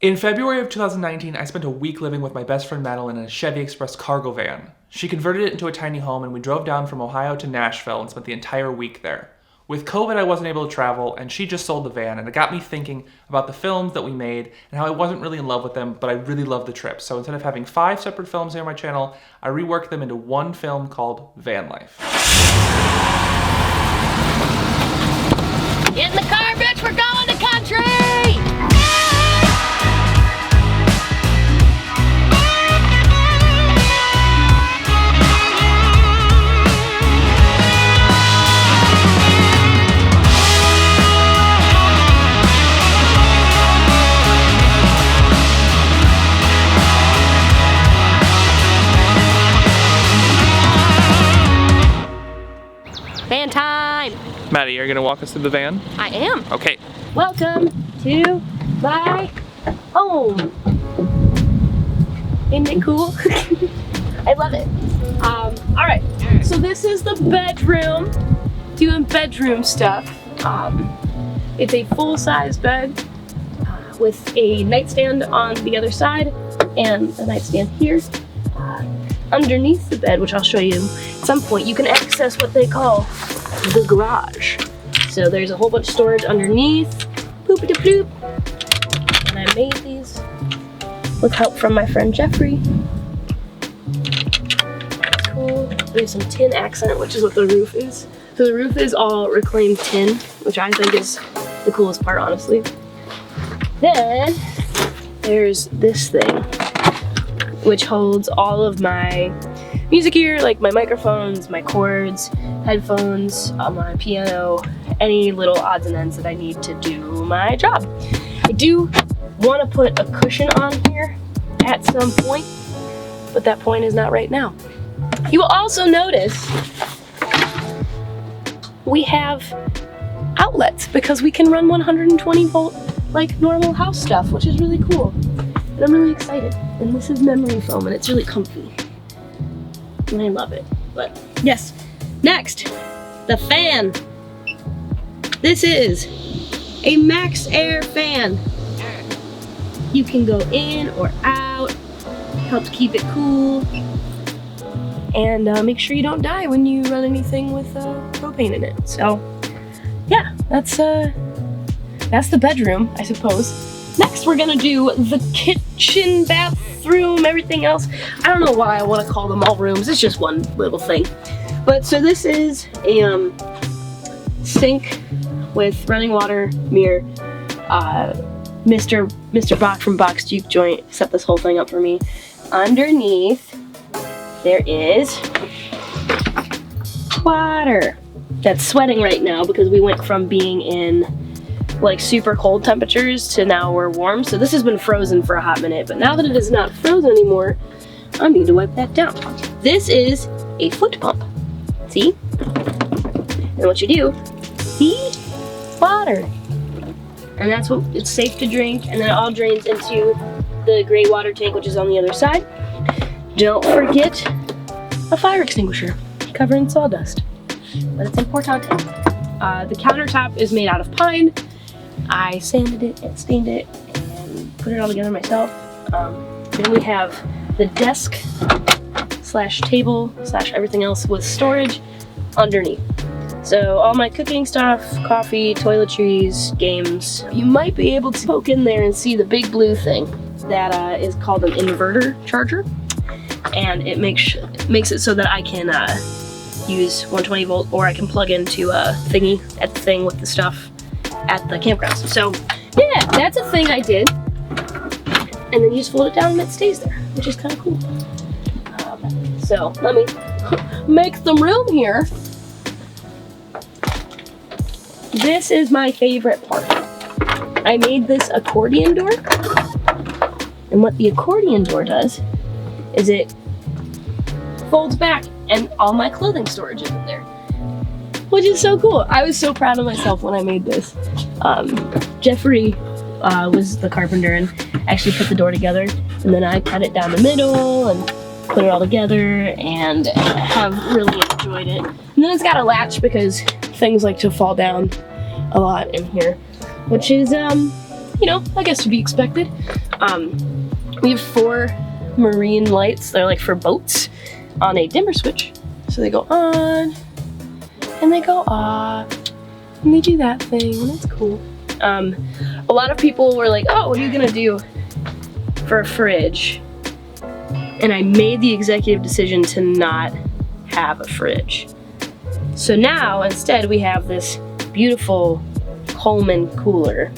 In February of 2019, I spent a week living with my best friend Madeline in a Chevy Express cargo van. She converted it into a tiny home and we drove down from Ohio to Nashville and spent the entire week there. With COVID, I wasn't able to travel and she just sold the van, and it got me thinking about the films that we made and how I wasn't really in love with them, but I really loved the trip. So instead of having 5 separate films here on my channel, I reworked them into one film called Van Life. Get in the car, bitch, we're going to country! Van time! Maddie, are you gonna walk us through the van? I am. Okay. Welcome to my home. Isn't it cool? I love it. All right, so this is the bedroom. Doing bedroom stuff. It's a full-size bed with a nightstand on the other side and a nightstand here. Underneath the bed, which I'll show you at some point, you can access what they call the garage. So there's a whole bunch of storage underneath. Poop-a-doop-doop. And I made these with help from my friend Jeffrey. That's cool. There's some tin accent, which is what the roof is. So the roof is all reclaimed tin, which I think is the coolest part, honestly. Then there's this thing, which holds all of my music gear, like my microphones, my cords, headphones, my piano, any little odds and ends that I need to do my job. I do want to put a cushion on here at some point, but that point is not right now. You will also notice we have outlets because we can run 120 volt like normal house stuff, which is really cool. And I'm really excited. And this is memory foam and it's really comfy. And I love it. But yes. Next, the fan. This is a Max Air fan. You can go in or out. Helps keep it cool. And make sure you don't die when you run anything with propane in it. So yeah, that's the bedroom, I suppose. Next, we're gonna do the kitchen, bathroom, everything else. I don't know why I want to call them all rooms. It's just one little thing. But so this is a sink with running water, mirror. Mr. Bach from Bach's Juke Joint set this whole thing up for me. Underneath, there is water that's sweating right now because we went from being in like super cold temperatures to now we're warm. So this has been frozen for a hot minute, but now that it is not frozen anymore, I need to wipe that down. This is a foot pump. See? And what you do, see? Water. And that's what it's safe to drink, and then it all drains into the gray water tank, which is on the other side. Don't forget a fire extinguisher covered in sawdust, but it's important. The countertop is made out of pine. I sanded it and stained it and put it all together myself. Then we have the desk slash table slash everything else with storage underneath. So all my cooking stuff, coffee, toiletries, games. You might be able to poke in there and see the big blue thing that is called an inverter charger. And it makes it so that I can use 120 volt, or I can plug into a thingy at the thing with the stuff at the campgrounds. So yeah, that's a thing I did. And then you just fold it down and it stays there, which is kind of cool. So let me make some room here. This is my favorite part. I made this accordion door. And what the accordion door does is it folds back and all my clothing storage is in there, which is so cool. I was so proud of myself when I made this. Jeffrey was the carpenter and actually put the door together, and then I cut it down the middle and put it all together and have really enjoyed it. And then it's got a latch because things like to fall down a lot in here, which is you know, I guess to be expected. We have 4 marine lights. They're like for boats on a dimmer switch. So they go on and they go off and they do that thing and it's cool. A lot of people were like, oh, what are you gonna do for a fridge? And I made the executive decision to not have a fridge. So now instead we have this beautiful Coleman cooler,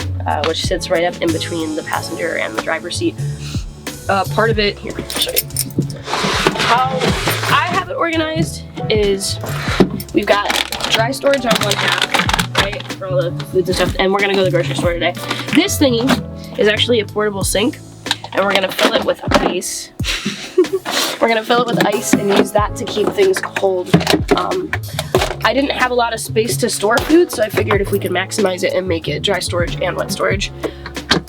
which sits right up in between the passenger and the driver's seat. Part of it, here, I'll show you. How I have it organized is we've got dry storage on one half, right, for all the foods and stuff, and we're gonna go to the grocery store today. This thingy is actually a portable sink, and we're gonna fill it with ice. We're gonna fill it with ice and use that to keep things cold. I didn't have a lot of space to store food, so I figured if we could maximize it and make it dry storage and wet storage.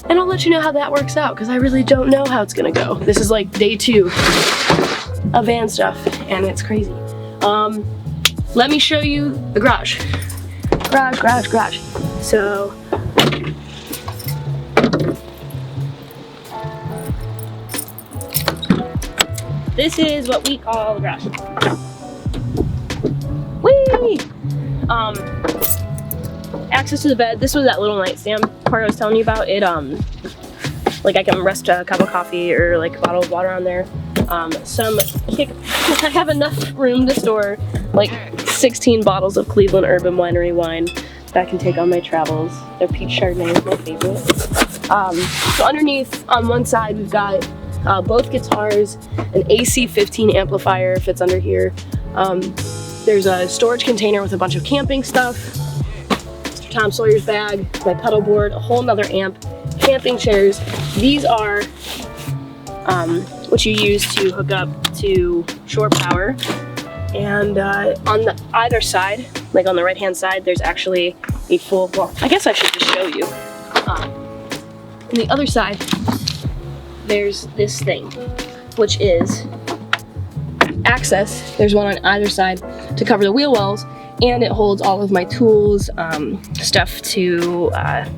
And I'll let you know how that works out, because I really don't know how it's gonna go. This is like day 2 of van stuff, and it's crazy. Let me show you the garage. Garage. So, this is what we call the garage. Whee! Access to the bed. This was that little nightstand part I was telling you about. It, like I can rest a cup of coffee or like a bottle of water on there. I have enough room to store like 16 bottles of Cleveland Urban Winery wine that I can take on my travels. Their peach Chardonnay is my favorite. So underneath, on one side, we've got both guitars, an AC-15 amplifier fits under here. There's a storage container with a bunch of camping stuff, Mr. Tom Sawyer's bag, my pedal board, a whole nother amp, camping chairs. These are what you use to hook up to Shorepower. And on the either side, like on the right-hand side, there's actually a full, well, I guess I should just show you. On the other side, there's this thing, which is access. There's one on either side to cover the wheel wells, and it holds all of my tools, stuff to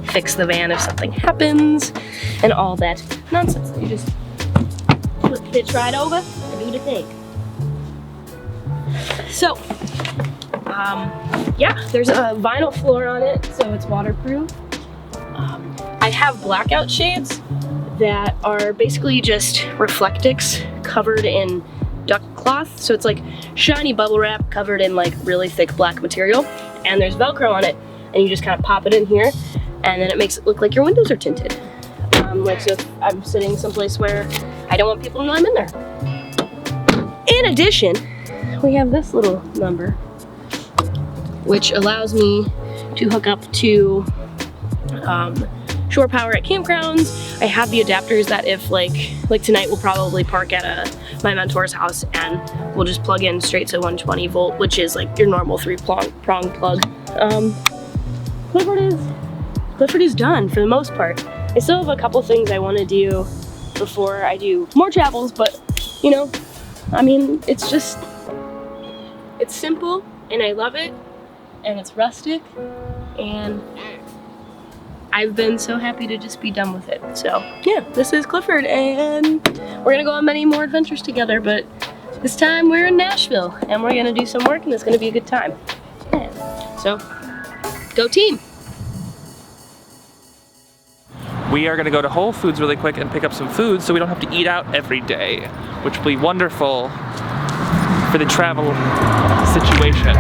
fix the van if something happens, and all that nonsense. You just pitch right over and do the thing. So, yeah, there's a vinyl floor on it, so it's waterproof. I have blackout shades that are basically just Reflectix covered in duck cloth. So it's like shiny bubble wrap covered in like really thick black material. And there's Velcro on it, and you just kind of pop it in here, and then it makes it look like your windows are tinted. Like so if I'm sitting someplace where I don't want people to know I'm in there. In addition, we have this little number, which allows me to hook up to Shorepower at campgrounds. I have the adapters that if like tonight we'll probably park at my mentor's house and we'll just plug in straight to 120 volt, which is like your normal 3-prong plug. Clifford is done for the most part. I still have a couple things I want to do before I do more travels, but you know, I mean, it's simple and I love it, and it's rustic, and I've been so happy to just be done with it. So yeah, this is Clifford, and we're gonna go on many more adventures together, but this time we're in Nashville and we're gonna do some work, and it's gonna be a good time. Yeah. So go team. We are going to go to Whole Foods really quick and pick up some food so we don't have to eat out every day, which will be wonderful for the travel situation.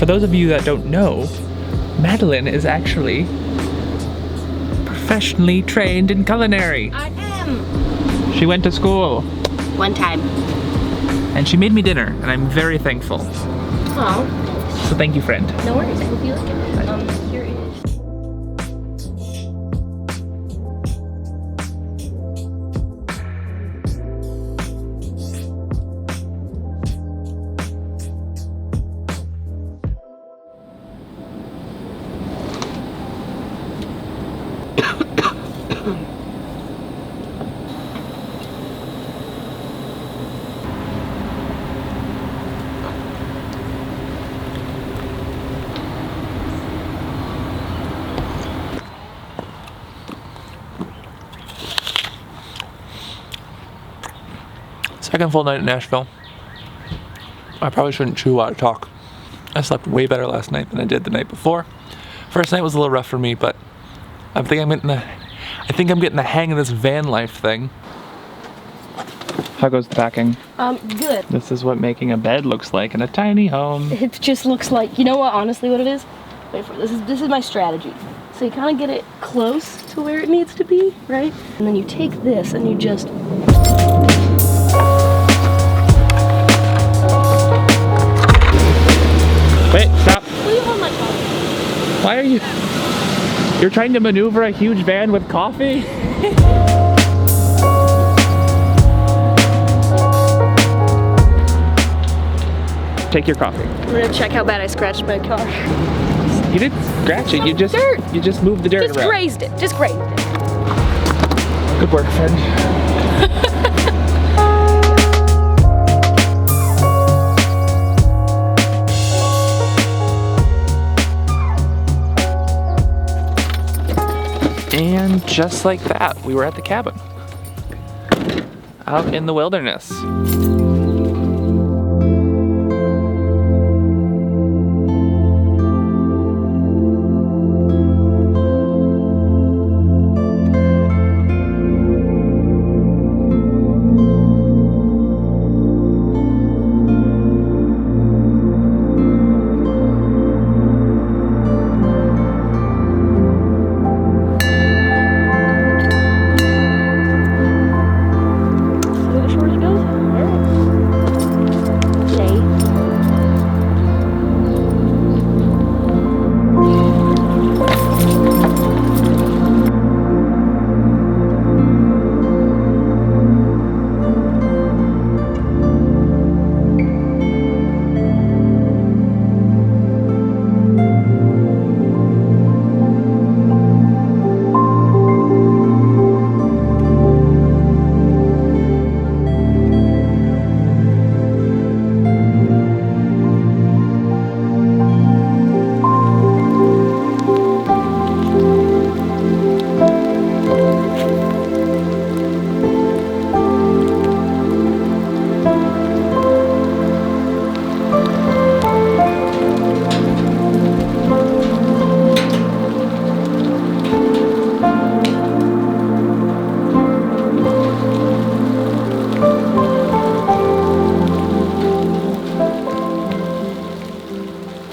For those of you that don't know, Madeline is actually professionally trained in culinary. I am. She went to school. One time. And she made me dinner, and I'm very thankful. Oh. So thank you, friend. No worries, I hope you like it. Here is. Second full night in Nashville. I probably shouldn't chew while I talk. I slept way better last night than I did the night before. First night was a little rough for me, but I think I'm getting the hang of this van life thing. How goes the packing? Good. This is what making a bed looks like in a tiny home. It just looks like, you know what, honestly what it is? Wait for it. This is my strategy. So you kind of get it close to where it needs to be, right? And then you take this and you just... Wait, stop. Will you hold my coffee? Why are you... You're trying to maneuver a huge van with coffee? Take your coffee. We're gonna check how bad I scratched my car. You didn't scratch it, you just moved the dirt Just around. grazed it, just grazed it. Good work, friend. And just like that, we were at the cabin. Out in the wilderness.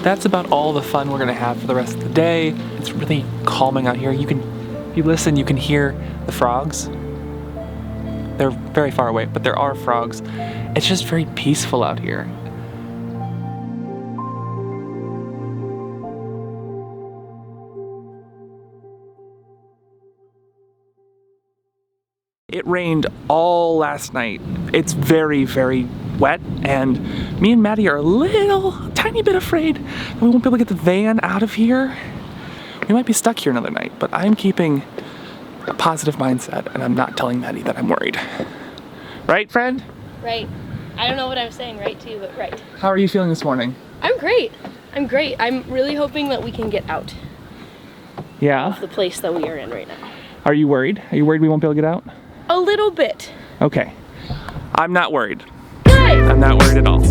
That's about all the fun we're gonna have for the rest of the day. It's really calming out here. If you listen, you can hear the frogs. They're very far away, but there are frogs. It's just very peaceful out here. It rained all last night. It's very, very wet, and me and Maddie are a tiny bit afraid that we won't be able to get the van out of here. We might be stuck here another night, but I'm keeping a positive mindset, and I'm not telling Maddie that I'm worried. Right, friend? Right. I don't know what I'm saying right to you, but right. How are you feeling this morning? I'm great. I'm great. I'm really hoping that we can get out Yeah? of the place that we are in right now. Are you worried? Are you worried we won't be able to get out? A little bit. Okay. I'm not worried. Good. I'm not worried at all.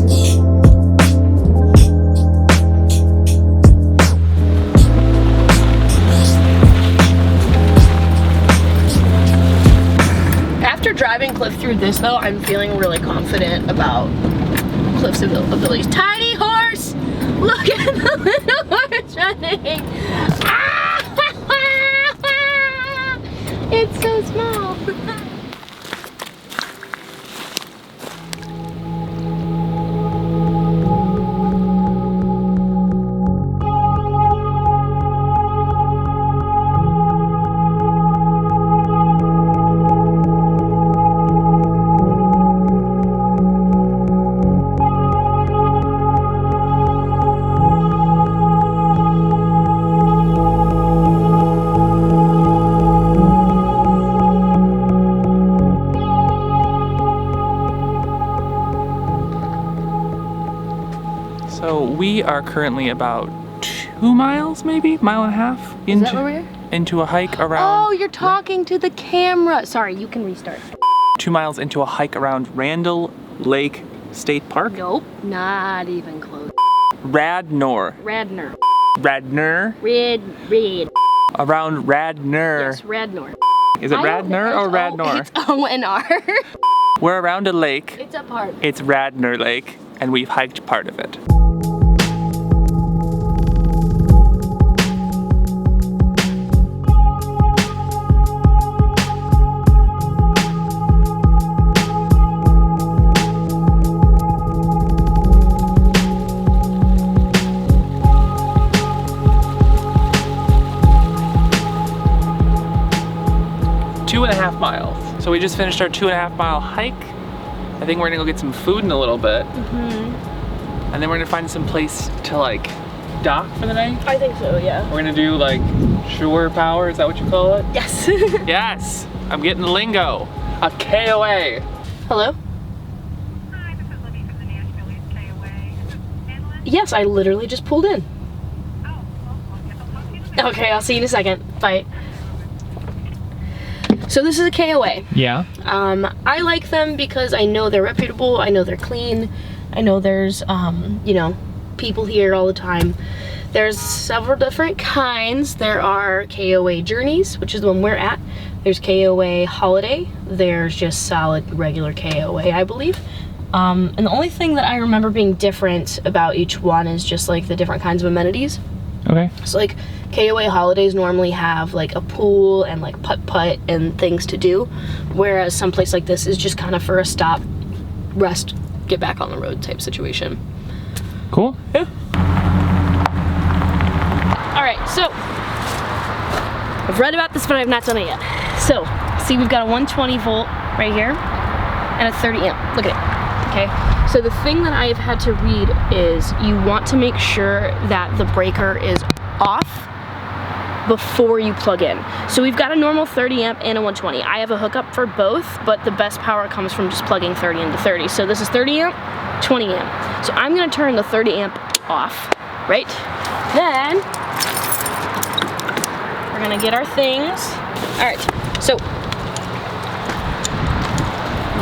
After driving Cliff through this though, I'm feeling really confident about Cliff's abilities. Tiny horse! Look at the little horse! It's running. It's so small. So we are currently about 2 miles, maybe, mile and a half Is that where we are? into a hike around. Oh, you're talking to the camera. Sorry, you can restart. 2 miles into a hike around Randall Lake State Park. Nope, not even close. Radnor. Radnor. Radnor. Red. Around Radnor. Yes, Radnor. Is it Radnor or Radnor? It's O-N-R. We're around a lake. It's a park. It's Radnor Lake, and we've hiked part of it. So we just finished our 2.5 mile hike. I think we're gonna go get some food in a little bit. And then we're gonna find some place to like dock for the night. I think so, yeah. We're gonna do like Shorepower, is that what you call it? Yes. Yes, I'm getting the lingo. A KOA. Hello? Hi, this is Libby from the Nashville KOA. Is this Madeline? Yes, I literally just pulled in. Oh, well, I guess I'll talk to you in a minute. Okay, I'll see you in a second. Bye. So this is a KOA. Yeah. I like them because I know they're reputable, I know they're clean, I know there's, you know, people here all the time. There's several different kinds. There are KOA Journeys, which is the one we're at. There's KOA Holiday. There's just solid regular KOA, I believe. And the only thing that I remember being different about each one is just like the different kinds of amenities. Okay. So like KOA Holidays normally have like a pool and like putt-putt and things to do, whereas someplace like this is just kind of for a stop, rest, get back on the road type situation. Cool. Yeah. All right, so I've read about this, but I've not done it yet. So see, we've got a 120 volt right here and a 30 amp. Look at it. Okay. So the thing that I've had to read is you want to make sure that the breaker is off before you plug in. So we've got a normal 30 amp and a 120. I have a hookup for both, but the best power comes from just plugging 30 into 30. So this is 30 amp, 20 amp. So I'm gonna turn the 30 amp off, right? Then we're gonna get our things. All right, so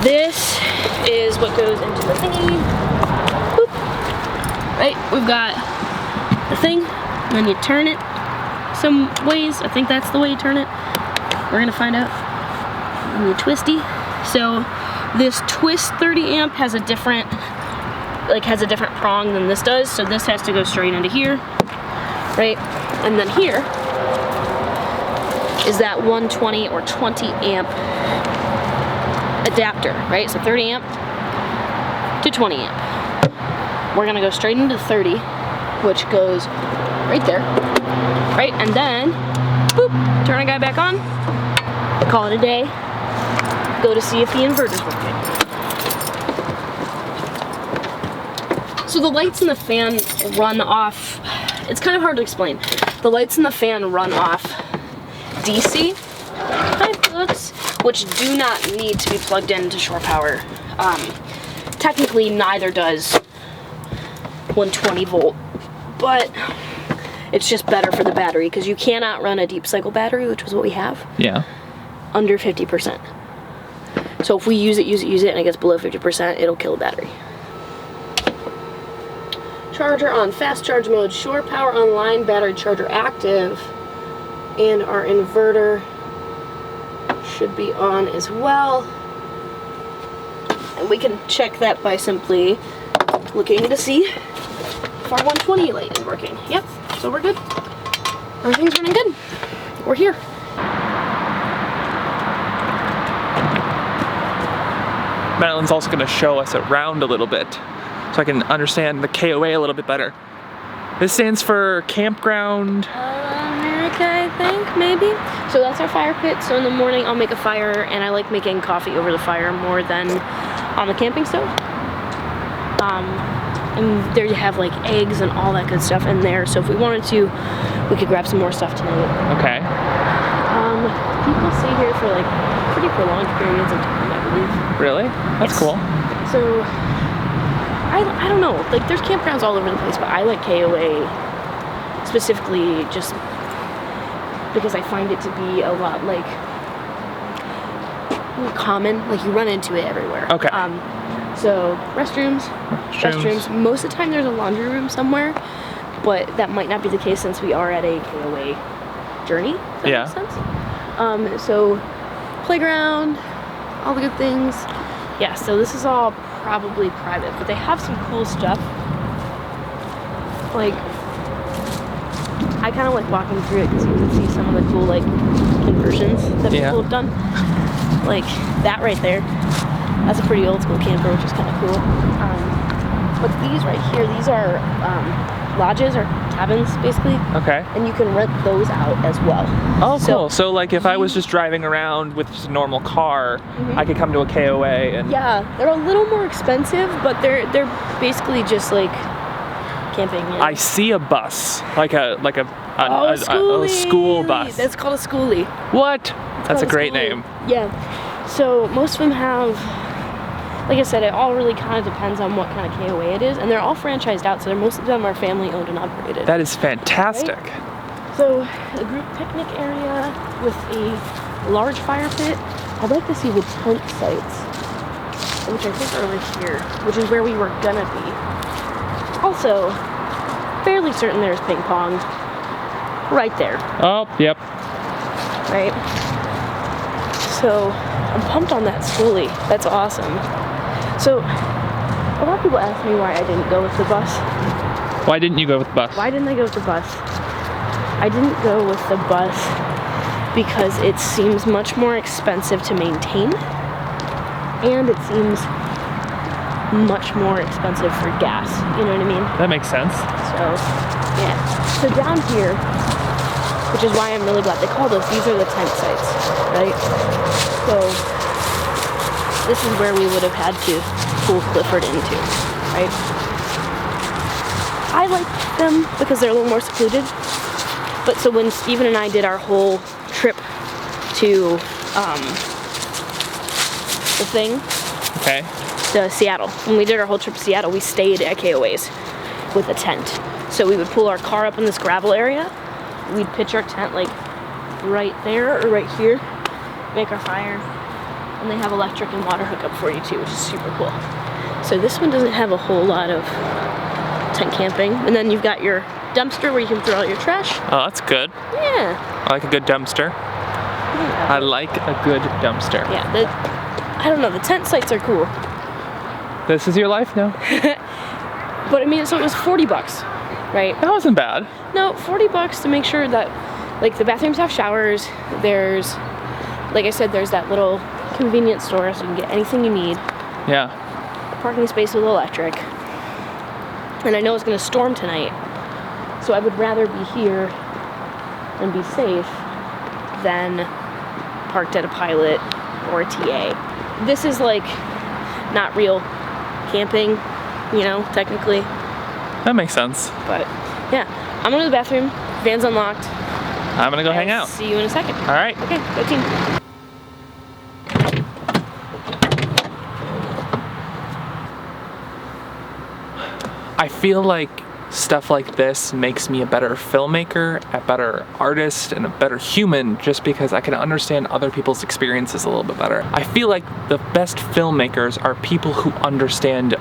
this is what goes into the thingy. Boop. Right, we've got the thing, and then you turn it some ways. I think that's the way you turn it. We're gonna find out. And you twisty. So this twist 30 amp has a different, has a different prong than this does. So this has to go straight into here, right? And then here is that 120 or 20 amp adapter, right? So 30 amp to 20 amp. We're gonna go straight into 30, which goes right there, right? And then, boop, turn a guy back on, call it a day, go to see if the inverter's working. So the lights in the fan run off, it's kind of hard to explain. The lights in the fan run off DC plugs, which do not need to be plugged into Shorepower. Technically, neither does 120 volt, but it's just better for the battery because you cannot run a deep cycle battery, which is what we have, under 50%. So if we use it, and it gets below 50%, it'll kill the battery. Charger on fast charge mode, Shorepower online, battery charger active, and our inverter should be on as well. And we can check that by simply looking to see if our 120 light is working. Yep, So we're good. Everything's running good. We're here. Madeline's also going to show us around a little bit so I can understand the KOA a little bit better. This stands for Campground America, I think, maybe. So that's our fire pit. So in the morning I'll make a fire, and I like making coffee over the fire more than on the camping stove. And there you have like eggs and all that good stuff in there. So if we wanted to, we could grab some more stuff tonight. Okay. People stay here for like pretty prolonged periods of time, I believe. Really? That's Yes. cool. So I don't know. Like there's campgrounds all over the place, but I like KOA specifically just because I find it to be a lot like common. Like you run into it everywhere. Okay. So restrooms. Most of the time there's a laundry room somewhere, but that might not be the case since we are at a KOA journey. If that makes sense. So playground, all the good things. Yeah, so this is all probably private, but they have some cool stuff. Like, I kind of like walking through it because you can see some of the cool like conversions that people have done. Like that right there. That's a pretty old school camper, which is kind of cool. But these right here, these are lodges or cabins, basically. Okay. And you can rent those out as well. Oh, cool. So like if I was just driving around with just a normal car, I could come to a KOA and... Yeah, they're a little more expensive, but they're basically just like camping. You know? I see a bus, like a schoolie. school bus. That's called a schoolie. What? That's a great schoolie. name. Yeah. So most of them have, like I said, it all really kind of depends on what kind of KOA it is, and they're all franchised out, so most of them are family owned and operated. That is fantastic. Right? So a group picnic area with a large fire pit. I'd like to see the tent sites, which I think are over here, which is where we were gonna be. Also, fairly certain there's ping pong right there. Oh, yep. Right? So I'm pumped on that schoolie. That's awesome. So a lot of people ask me why I didn't go with the bus. Why didn't you go with the bus? Why didn't I go with the bus? I didn't go with the bus because it seems much more expensive to maintain, and it seems much more expensive for gas. You know what I mean? That makes sense. So yeah. So down here, which is why I'm really glad they called us, these are the tent sites, right? So this is where we would have had to pull Clifford into, right? I like them because they're a little more secluded. But so when Steven and I did our whole trip to the thing, Okay. to Seattle, when we did our whole trip to Seattle, we stayed at KOAs with a tent. So we would pull our car up in this gravel area. We'd pitch our tent like right there or right here, make our fire, and they have electric and water hookup for you too, which is super cool. So this one doesn't have a whole lot of tent camping, and then you've got your dumpster where you can throw out your trash. Oh, that's good. Yeah. I like a good dumpster. I like a good dumpster. Yeah. I don't know. The tent sites are cool. This is your life now. But I mean, so it was $40, right? That wasn't bad. No, $40 to make sure that, like, the bathrooms have showers. There's, like I said, there's that little convenience store so you can get anything you need. Yeah. Parking space with electric. And I know it's going to storm tonight, so I would rather be here and be safe than parked at a Pilot or a TA. This is like not real camping, you know, technically. That makes sense. But yeah, I'm going to the bathroom. Van's unlocked. I'm gonna go hang I'll out. See you in a second. All right. Okay, go team. I feel like stuff like this makes me a better filmmaker, a better artist, and a better human just because I can understand other people's experiences a little bit better. I feel like the best filmmakers are people who understand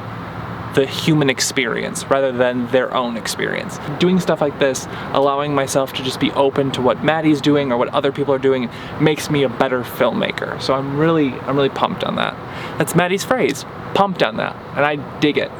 the human experience rather than their own experience. Doing stuff like this, allowing myself to just be open to what Maddie's doing or what other people are doing, makes me a better filmmaker. So I'm really pumped on that. That's Maddie's phrase, pumped on that, and I dig it.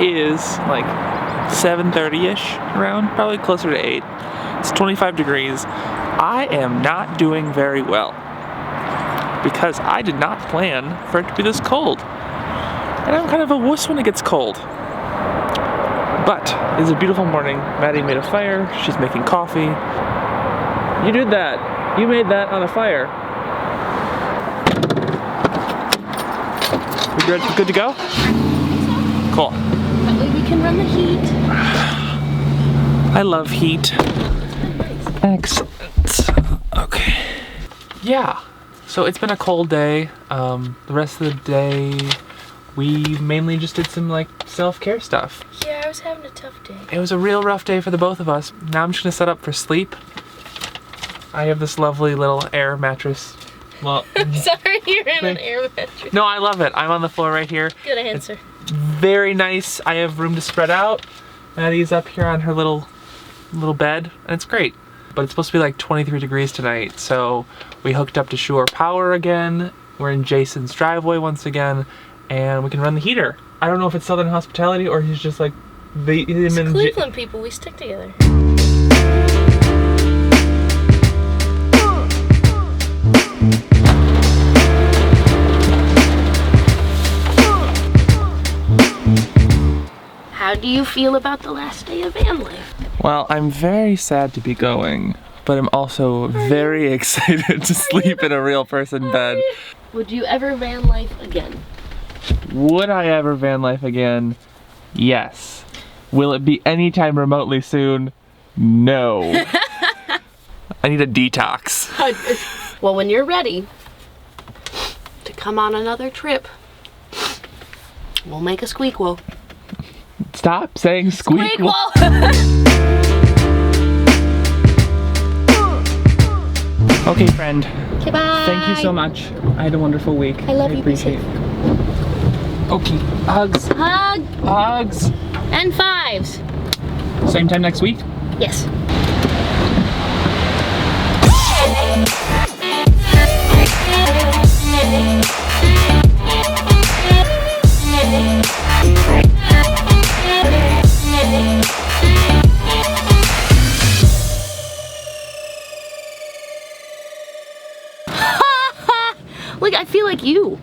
is like 7:30-ish around, probably closer to 8. It's 25 degrees. I am not doing very well because I did not plan for it to be this cold. And I'm kind of a wuss when it gets cold. But it's a beautiful morning. Maddie made a fire. She's making coffee. You did that. You made that on a fire. We good to go? Cool. That way we can run the heat. I love heat. Excellent. Okay. Yeah. So it's been a cold day. The rest of the day, we mainly just did some like self-care stuff. Yeah, I was having a tough day. It was a real rough day for the both of us. Now I'm just gonna set up for sleep. I have this lovely little air mattress. Well, I'm sorry you're in an air mattress. no, I love it. I'm on the floor right here. Good answer. It's very nice. I have room to spread out. Maddie's up here on her little bed, and it's great. But it's supposed to be like 23 degrees tonight, so we hooked up to Shorepower again. We're in Jason's driveway once again, and we can run the heater. I don't know if it's Southern hospitality or he's just like It's Cleveland people, we stick together. How do you feel about the last day of van life? Well, I'm very sad to be going, but I'm also very excited to sleep in a real person bed. Would you ever van life again? Would I ever van life again? Yes. Will it be anytime remotely soon? No. I need a detox. Well, when you're ready to come on another trip, we'll make a squeakquel. Stop saying squeak. Okay, friend. Okay, bye. Thank you so much. I had a wonderful week. I love you. Appreciate it. Okay, hugs. Hug Hugs. and fives. Same time next week? Yes. Look, I feel like you.